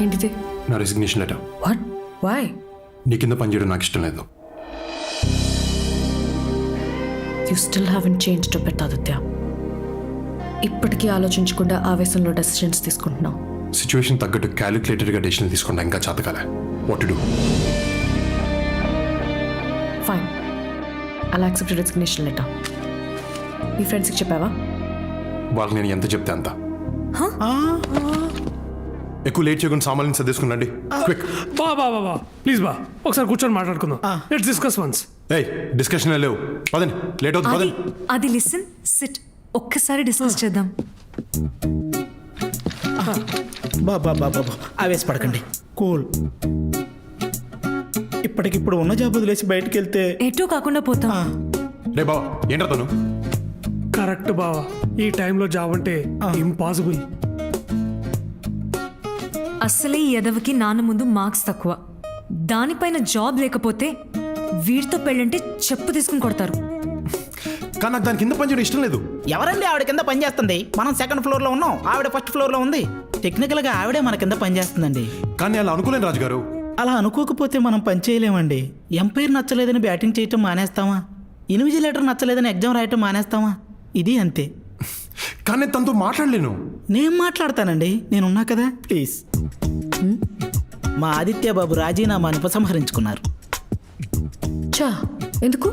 ఏంటిది? నా resignation letter. What? Why? నీ కింద పనిచేయడం నాకు ఇష్టం లేదు. You still haven't changed a bit Aditya. ఇప్పటికీ ఆలోచించకుండా ఆవేశంలో డెసిషన్స్ తీసుకుంటున్నావు. సిచ్యువేషన్ తగ్గట్టు క్యాలిక్యులేటెడ్గా డెసిషన్ తీసుకుంటా ఇంకా చేతకాలే. What to do? ఫైన్, అలా యాక్సెప్ట్ రెసిగ్నేషన్ లెటర్. మీ ఫ్రెండ్స్కి చెప్పావా? వాళ్ళకి నేను ఎంత చెప్తే అంత. ఎక్కువ లేట్ చేయకుండా సామాన్యం సర్దేసుకున్నాండి. క్విక్. బా ప్లీజ్ బా, ఒకసారి కూర్చొని మాట్లాడుకుందాం. Let's discuss once. ఏయ్, డిస్కషన్ లేవు. పదండి, లేట్ అవుతుంది. పదండి. అది లిసన్, సిట్, ఒక్కసారి డిస్కస్ చేద్దాం. బాబా ఆవేశపడకండి, కూల్. ఇప్పటికిప్పుడు ఉన్న జాబ్ వదిలేసి బయటకు వెళ్తే ఎటూ కాకుండా పోతాం. రే బావ, ఏంట్రా తను? కరెక్ట్ బావా, ఈ టైంలో జాబ్ అంటే ఇంపాసిబుల్. అసలే ఈ ఎదవకి నాన్న ముందు మార్క్స్ తక్కువ, దానిపైన జాబ్ లేకపోతే వీడితో పెళ్ళంటే చెప్పు తీసుకుని కొడతారు. కానీ నాకు దాని కింద పనిచేయడం ఇష్టం లేదు. ఎవరండి ఆవిడ కింద పని చేస్తుంది? మనం సెకండ్ ఫ్లోర్ లో ఉన్నాం, ఆవిడ ఫస్ట్ ఫ్లోర్ లో ఉంది. టెక్నికల్ గా ఆవిడే మన కింద పని చేస్తుందండి. కానీ అలా అనుకోలేను రాజుగారు. అలా అనుకోకపోతే మనం పని చేయలేమండి. ఎంపైర్ నచ్చలేదని బ్యాటింగ్ చేయటం మానేస్తామా? ఇన్విజిలేటర్ నచ్చలేదని ఎగ్జామ్ రాయటం మానేస్తామా? ఇది అంతే. కానీ నేను తనతో మాట్లాడలేను. నేను మాట్లాడతానండి, నేనున్నా కదా. ప్లీజ్. మా ఆదిత్య బాబు రాజీనామాను ఉపసంహరించుకున్నారు. చా, ఎందుకు?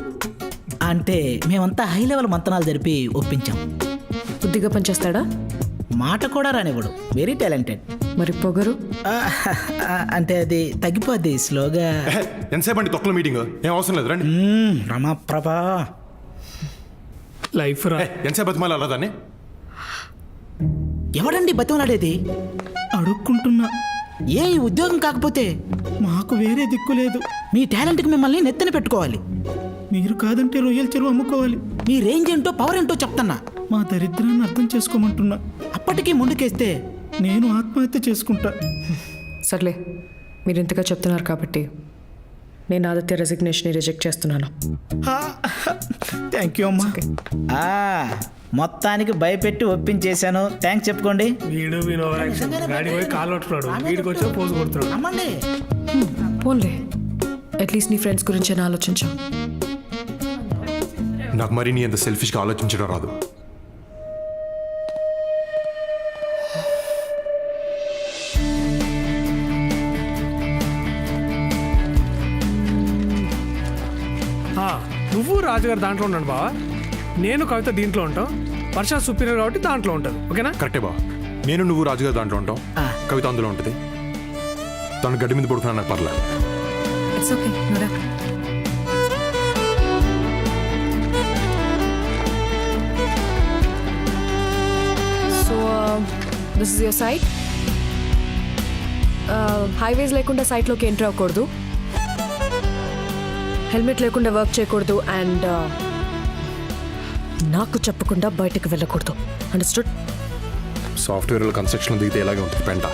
అంటే మేమంతా హై లెవెల్ మంతనాలు జరిపి ఒప్పించాం. బుద్ధిగా పనిచేస్తాడా? మాట కూడా రానివ్వడు, వెరీ టాలెంటెడ్. మరి పొగరు? అంటే అది తగ్గిపోద్ది స్లోగా. ఎంతసేపు అండి తొక్కల మీటింగ్? ఏం అవసరం లేదు, రండి. రమాప్రభా, లైఫ్ రా. ఎంతసేపు బతిమాలి అలా దాన్ని? ఎవడండి బతిమలాడేది? అడుక్కుంటున్నా. ఏ ఈ ఉద్యోగం కాకపోతే మాకు వేరే దిక్కు లేదు. మీ టాలెంట్కి మిమ్మల్ని నెత్తిన పెట్టుకోవాలి. మీరు కాదంటే రొయ్యల చెరువు అమ్ముకోవాలి. మీ రేంజ్ ఏంటో పవర్ ఏంటో చెప్తున్నా. మా దరిద్రాన్ని అర్థం చేసుకోమంటున్నా. అప్పటికీ ముందుకేస్తే నేను ఆత్మహత్య చేసుకుంటా. సర్లే, మీరు ఇంతగా చెప్తున్నారు కాబట్టి నేను ఆదిత్య రెసిగ్నేషన్ రిజెక్ట్ చేస్తున్నాను. థ్యాంక్ యూ అమ్మా. మొత్తానికి భయపెట్టి ఒప్పించేశాను. థ్యాంక్స్ చెప్పుకోండి. వీడు గాడి పోయి కాలు పట్టుకున్నాడు, వీడికి వచ్చి పోజు కొడుతున్నాడు. అమ్మండి, పోన్లే, అట్లీస్ట్ నీ ఫ్రెండ్స్ గురించి ఆలోచించు. నాకు మరి నీ అంత సెల్ఫిష్గా ఆలోచించడం రాదు. నువ్వు రాజుగారు దాంట్లో ఉన్నాడు బావా, నేను కవిత దీంట్లో ఉంటాం, వర్ష సుపీరియర్ కాబట్టి దాంట్లో ఉంటుంది. ఓకేనా? కరెక్టే బా. నేను నువ్వు రాజుగారు దాంట్లో ఉంటాం, కవిత అందులో ఉంటుంది. తను గడ్డి మీద పడుతున్నా నాకు పర్లేదు. It's okay, Nora. So this is your site. Highways లేకుండా సైట్లోకి ఎంటర్ అవ్వకూడదు, హెల్మెట్ లేకుండా వర్క్ చేయకూడదు, అండ్ నాకు చెప్పకుండా బయటకు వెళ్ళకూడదు. అండర్స్టూడ్? సాఫ్ట్వేర్లో కన్స్ట్రక్షన్ దిగితే ఇలాగే ఉంటుంది పెంట.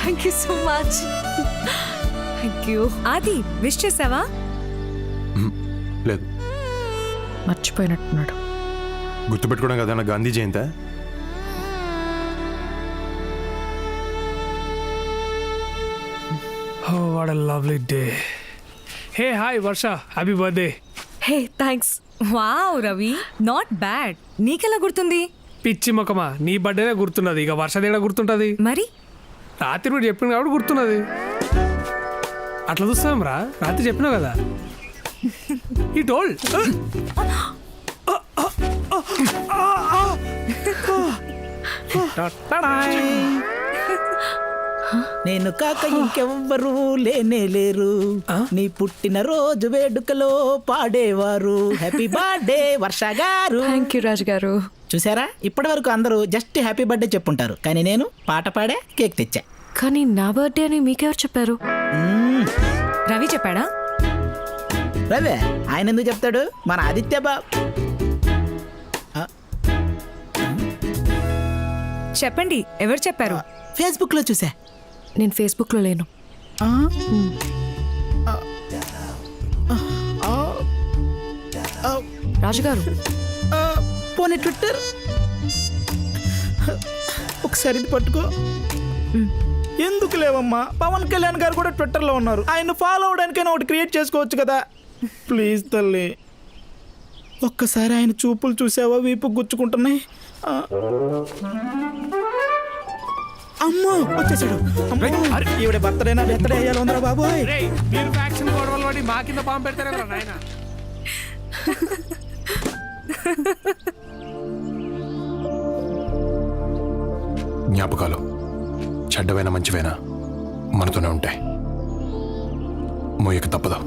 Thank you so much. Thank you. ఆది, విష్ చేసావా? లేదు. మర్చిపోయినట్టున్నాడు. గుర్తుపెట్టుకోవడం కదా నా Gandhi Jayanta. Oh, what a lovely day. Hey, hi, Varsha. Happy birthday. Hey thanks. Wow Ravi, not bad. నీకెలా గుర్తుంది? పిచ్చి మొక్కమా, నీ బర్త్డేనే గుర్తున్నది. ఇక వర్ష దేడా గుర్తుంటుంది. మరి రాత్రి మీరు చెప్పింది కాబట్టి గుర్తున్నది. అట్లా చూస్తాం రా, రాత్రి చెప్పినావు కదా. ఈ టోల్ నేను కాక ఇంకెవ్వరు లేనే లేరు, నీ పుట్టిన రోజు వేడుకలో పాడేవారు. హ్యాపీ బర్త్డే వర్ష గారు. థ్యాంక్ యూ రాజు గారు. చూసారా, ఇప్పటి వరకు అందరూ జస్ట్ హ్యాపీ బర్త్డే చెప్పుంటారు, కానీ నేను పాట పాడే కేక్ తెచ్చా. కానీ నా బర్త్డే అని మీకెవరు చెప్పారు? రవి చెప్పాడా? రవే ఆయన ఎందుకు చెప్తాడు, మన ఆదిత్య బాబు. చెప్పండి, ఎవరు చెప్పారు? ఫేస్బుక్ లో చూసా. నేను ఫేస్బుక్లో లేను. రాజుగారు, పోనీ ట్విట్టర్ ఒకసారి ఇది పట్టుకో. ఎందుకు లేవమ్మా, పవన్ కళ్యాణ్ గారు కూడా ట్విట్టర్లో ఉన్నారు, ఆయన ఫాలో అవడానికైనా ఒకటి క్రియేట్ చేసుకోవచ్చు కదా. ప్లీజ్ తల్లి, ఒక్కసారి ఆయన చూపులు చూసావా, వీపు గుచ్చుకుంటున్నాయి. అమ్మో వచ్చేసాడు. ఈవిడ బర్త్డేనా బర్త్డే అయ్యాలి ఉందరా బాబు. మీరు ఫ్యాక్షన్ గొడవలు పడి మా కింద పాము పెడతారా నాయన. జ్ఞాపకాలు చెడ్డవైనా మంచివైనా మనతోనే ఉంటాయి, మోయక తప్పదు.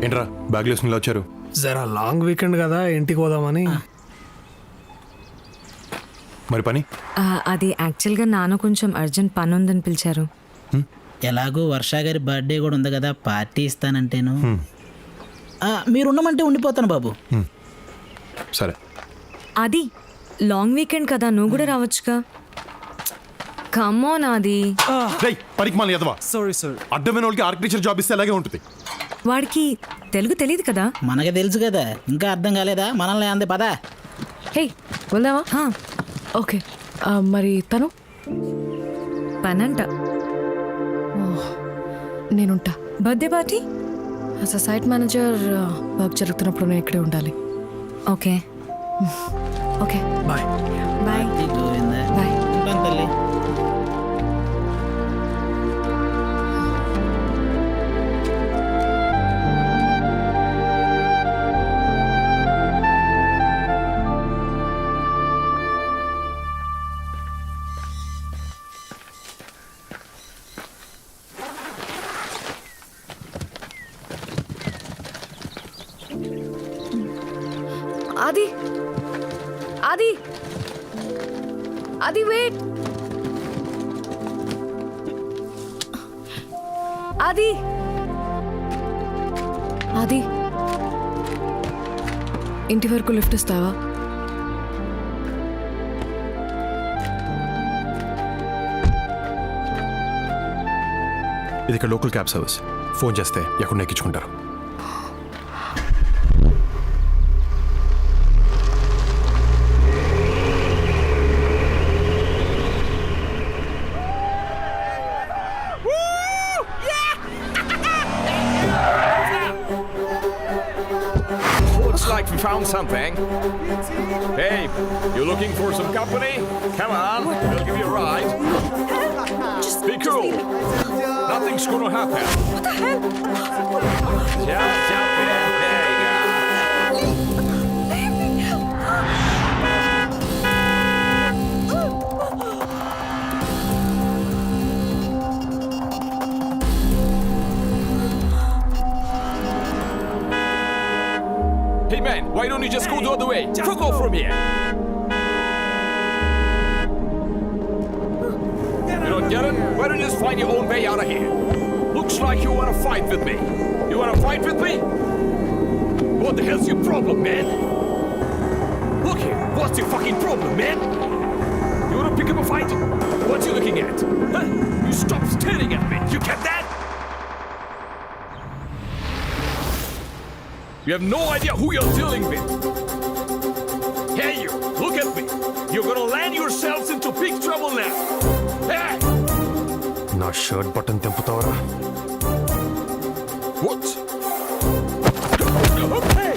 ఏంట్రా బ్యాగ్లో వేసుకుని వచ్చారు? జరా లాంగ్ వీకెండ్ కదా, ఇంటికి పోదామని. మరి పని? అది యాక్చువల్గా నాన్న కొంచెం అర్జెంట్ పని ఉందని పిలిచారు. ఎలాగో వర్ష గారి బర్త్డే కూడా ఉంది కదా, పార్టీ ఇస్తానంటేను. మీరున్నమంటే ఉండిపోతాను బాబు. సరే. అది లాంగ్ వీకెండ్ కదా, నువ్వు కూడా రావచ్చుగా. కమోన్ అది. పనికి మళ్ళీ ఎదవా. అడ్డమైన వాళ్ళకి ఆర్కిటెక్చర్ జాబ్ ఇస్తే అలాగే ఉంటుంది. వాడికి తెలుగు తెలియదు కదా. మనకి తెలుసు కదా, ఇంకా అర్థం కాలేదా? మనల్ని అందే పదా. హే వెళ్దామా? హా, ఓకే. మరి తను పనంట. నేనుంటా. Birthday party as a site manager work జరుగుతున్నప్పుడు నేను ఇక్కడే ఉండాలి. Okay. Okay bye. Bye. Bye. ఉంటాను తల్లి. ఆది, ఆది, ఆది వెయిట్. ఆది, ఆది, ఇంటి వరకు లిఫ్ట్ ఇస్తావా? ఇది ఇక్కడ లోకల్ క్యాబ్ సర్వీస్. ఫోన్ చేస్తే ఎక్కడ ఎక్కించుకుంటారు. Like we found something. Hey, you looking for some company? Come on, we'll give you a ride. Be cool. Nothing's gonna happen. What the hell? Just jump in. There you go. Hey man, why don't you just go the other way? Fuck off from here. You don't get it? Why don't you just find your own way out of here? Looks like you want to fight with me. You want to fight with me? What the hell's your problem, man? Look here, what's your fucking problem, man? You want to pick up a fight? What you looking at? Huh? You stop staring at me. You get that? You have no idea who you're dealing with. Hey, you, look at me. You're gonna land yourselves into big trouble now. Hey! నా shirt button తెంపుతావరా? What? Hey!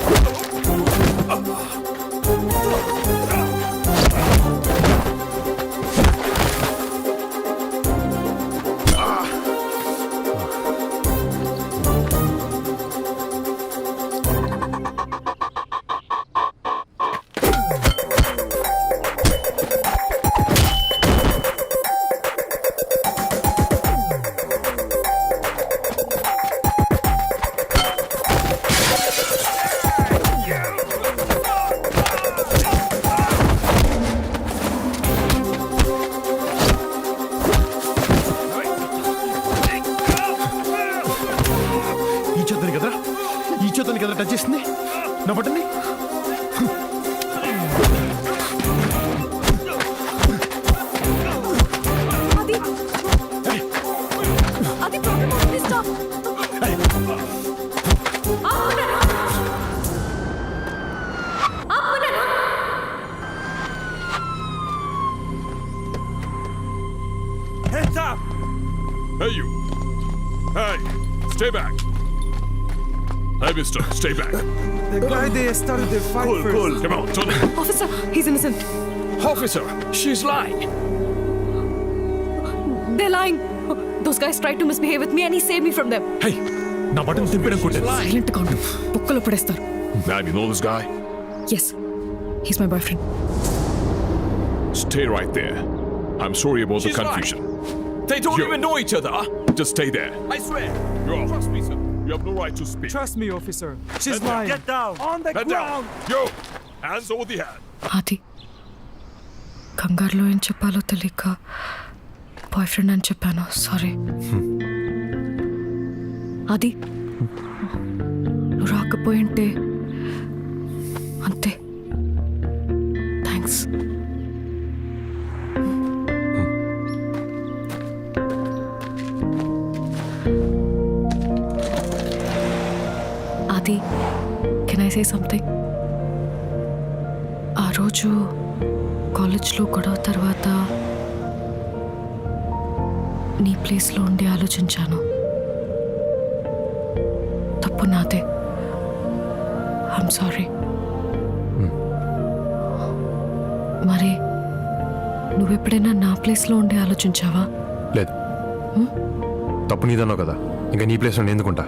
ఈ చేతని కదరా, ఈ చేతని కదరా touch చేసింది నా బటన్ని. అది problem అవుతుంది. Stop. Hands up! Hey, you. Hey, stay back. Hey, mister, stay back. The guy they started the fight Cool, first. cool. Come on, turn it. Officer, he's innocent. Officer, she's lying. They're lying. Those guys tried to misbehave with me and he saved me from them. High, నా button తెంపడం కొట్టాను. Silent గా ఉండు. బుక్కలో పడేస్తారు. Ma'am, you know this guy? Yes, he's my boyfriend. Stay right there. I'm sorry about the confusion. They don't even know each other. Just stay there. I swear. You're off. Trust me, sir. You have no right to speak. Trust me, officer. She's Head down. lying. Get down. On the Head ground. down. Yo, hands over the head. అది కంగారులో ఏం చెప్పాలో తెలియక boy friend అని చెప్పాను. Sorry. అది నువ్వు రాకపోయింటే అంతే. థ్యాంక్స్. అది కెన్ ఐ సే సంథింగ్? ఆ రోజు కాలేజ్లో గొడవ తర్వాత నీ ప్లేస్లో ఉండి ఆలోచించాను. తప్పు నాదే. I'm sorry. మరి నువ్వెప్పుడైనా నా ప్లేస్లో ఉండి ఆలోచించావా? లేదు, తప్పు నీదన్నావు కదా, ఇంకా నీ ప్లేస్లో నేను ఎందుకుంటా?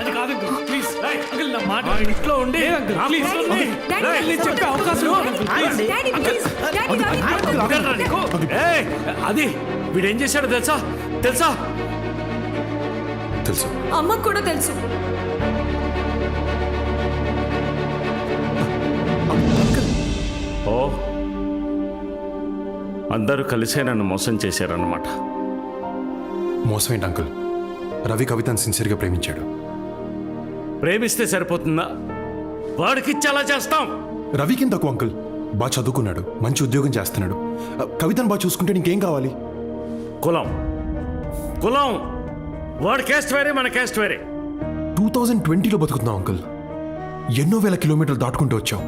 అది కాదు అంకుల్, ప్లీజ్. అంకుల్ నా మాట ఇంట్లో ఉండి ప్లీజ్ నేను చెప్పే అవకాశం ఇవ్వండి, అంకుల్, ప్లీజ్. అది వీడేం చేశాడో తెలుసా? తెలుసా? తెలుసు. అమ్మకు కూడా తెలుసు. ఓ, అందరూ కలిసే నన్ను మోసం చేశారన్నమాట. మోసం ఏంటి అంకుల్? రవి కవితను సిన్సియర్గా ప్రేమించాడు. ప్రేమిస్తే సరిపోతుందా? వాడికి చాలా చేస్తాం. రవికి తక్కువ అంకుల్, బాగా చదువుకున్నాడు, మంచి ఉద్యోగం చేస్తున్నాడు. కవితను బాగా చూసుకుంటే నీకేం కావాలి? కులం కులం వాడి క్యాస్ట్ వేరే, మన క్యాస్ట్ వేరే. 2020లో బతుకుతున్నావు అంకుల్. ఎన్నో వేల కిలోమీటర్లు దాటుకుంటూ వచ్చావు,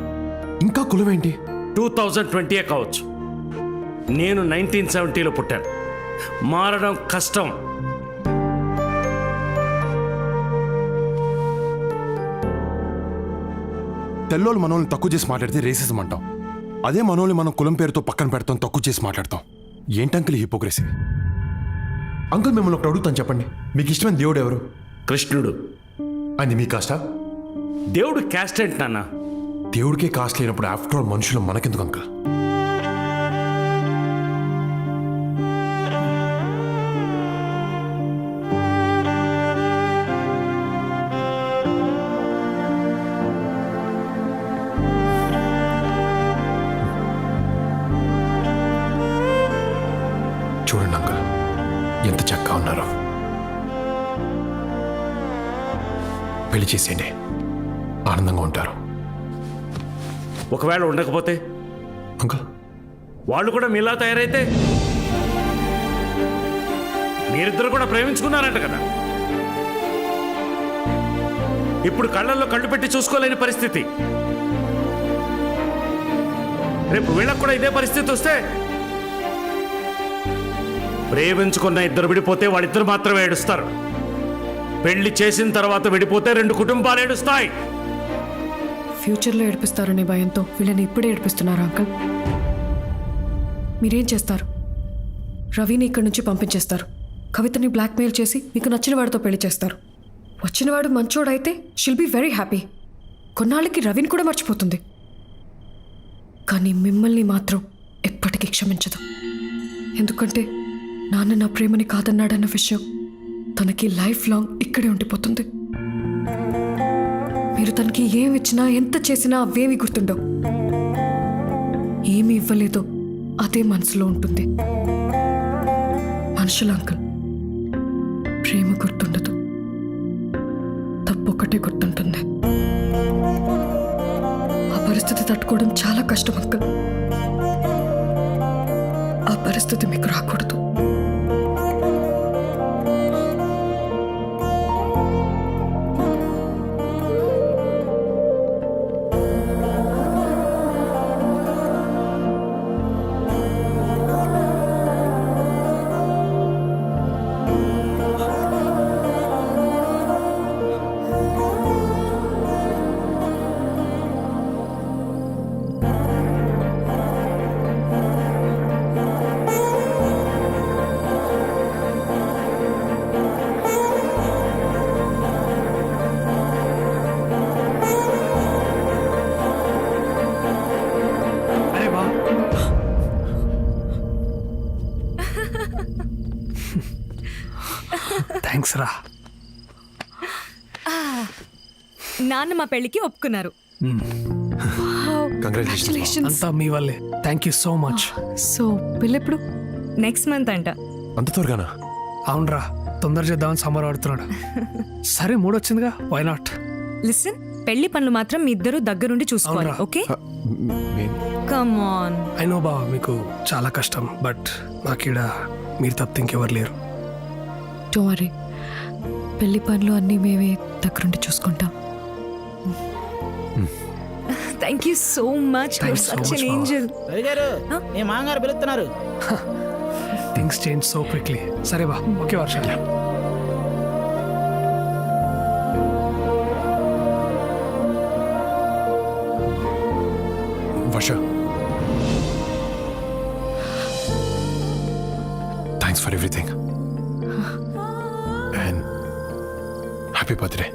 ఇంకా కులం ఏంటి? 2020 కావచ్చు, నేను 1970లో పుట్టాను. మారడం కష్టం. తెల్లోళ్ళు మనోళ్ళని తక్కువ చేసి మాట్లాడితే రేసిజం అంటాం. అదే మనోళ్ళని మనం కులం పేరుతో పక్కన పెడతాం, తక్కువ చేసి మాట్లాడతాం. ఏంటంకుల్ ఈ హిపోక్రసీ? అంకుల్ మిమ్మల్ని ఒకటి అడుగుతాను, చెప్పండి, మీకు ఇష్టమైన దేవుడు ఎవరు? కృష్ణుడు. అది మీ కాస్టా? దేవుడు క్యాస్ట్ ఏంటి నాన్న? దేవుడికే కాస్ట్ లేనప్పుడు ఆఫ్టర్ ఆల్ మనుషులు మనకెందుకు అంకుల్? చూడండి అంకుల్, ఎంత చక్కగా ఉన్నారో. పెళ్లి చేసేయండి, ఆనందంగా ఉంటారు. ఒకవేళ ఉండకపోతే అంకుల్, వాళ్ళు కూడా మీలా తయారైతే? మీరిద్దరు కూడా ప్రేమించుకున్నారంట కదా, ఇప్పుడు కళ్ళల్లో కళ్ళు పెట్టి చూసుకోలేని పరిస్థితి. రేపు వీళ్ళకు కూడా ఇదే పరిస్థితి వస్తే, ప్రేమించుకున్న ఇద్దరు విడిపోతే వాళ్ళిద్దరు మాత్రమే ఏడుస్తారు. పెళ్లి చేసిన తర్వాత విడిపోతే 2 కుటుంబాలు ఏడుస్తాయి. ఫ్యూచర్లో ఏడిపిస్తారనే భయంతో వీళ్ళని ఇప్పుడే ఏడిపిస్తున్నారు అంకుల్. మీరేం చేస్తారు? రవిని ఇక్కడి నుంచి పంపించేస్తారు. కవితని బ్లాక్మెయిల్ చేసి మీకు నచ్చిన వాడితో పెళ్లి చేస్తారు. వచ్చినవాడు మంచోడైతే షిల్ బి వెరీ హ్యాపీ. కొన్నాళ్ళకి రవిని కూడా మర్చిపోతుంది. కానీ మిమ్మల్ని మాత్రం ఎప్పటికీ క్షమించదు. ఎందుకంటే నాన్న నా ప్రేమని కాదన్నాడన్న విషయం తనకి లైఫ్ లాంగ్ ఇక్కడే ఉండిపోతుంది. మీరు తనకి ఏమి ఇచ్చినా ఎంత చేసినా అవేమి గుర్తుండవు. ఏమి ఇవ్వలేదో అదే మనసులో ఉంటుంది. మనుషుల అంకుల్, ప్రేమ గుర్తుండదు, తప్పొక్కటే గుర్తుంటుంది. ఆ పరిస్థితి తట్టుకోవడం చాలా కష్టం అంకుల్. ఆ పరిస్థితి మీకు రాకూడదు. అరే వా, థ్యాంక్స్ రా. నాన్న మా పెళ్ళికి ఒప్పుకున్నారు. కంగ్రాచులేషన్స్. అంతా మీ వల్లే. Thank you so much. So పెళ్ళెప్పుడు? నెక్స్ట్ మంత్ అంట. అంత త్వరగానా? అవునరా, తొందర చేద్దామని సమ్మర్ ఆడుతున్నాడు. సరే, మూడొచ్చిందిగా, వై నాట్? లిసన్, పెళ్లి పనులు మాత్రం మీ ఇద్దరు దగ్గరుండి చూసుకోవాలి. అవునరా. Okay, come on. I know బావ, మీకు చాలా కష్టం, బట్ నాకీడ మీరు తప్పితే ఇంకెవరు లేరు. డోంట్ వరీ, పెళ్లి పనులు అన్నీ మేమే దగ్గరుండి చూసుకుంటాం. Thank you so much. Thanks so such much, ఎన్ Baba. ఏంజెల్. రవి గారు, మీ మామగారు పిలుస్తున్నారు. Things change so quickly. సరే బా, okay Varsha. Varsha, thanks for everything and happy birthday.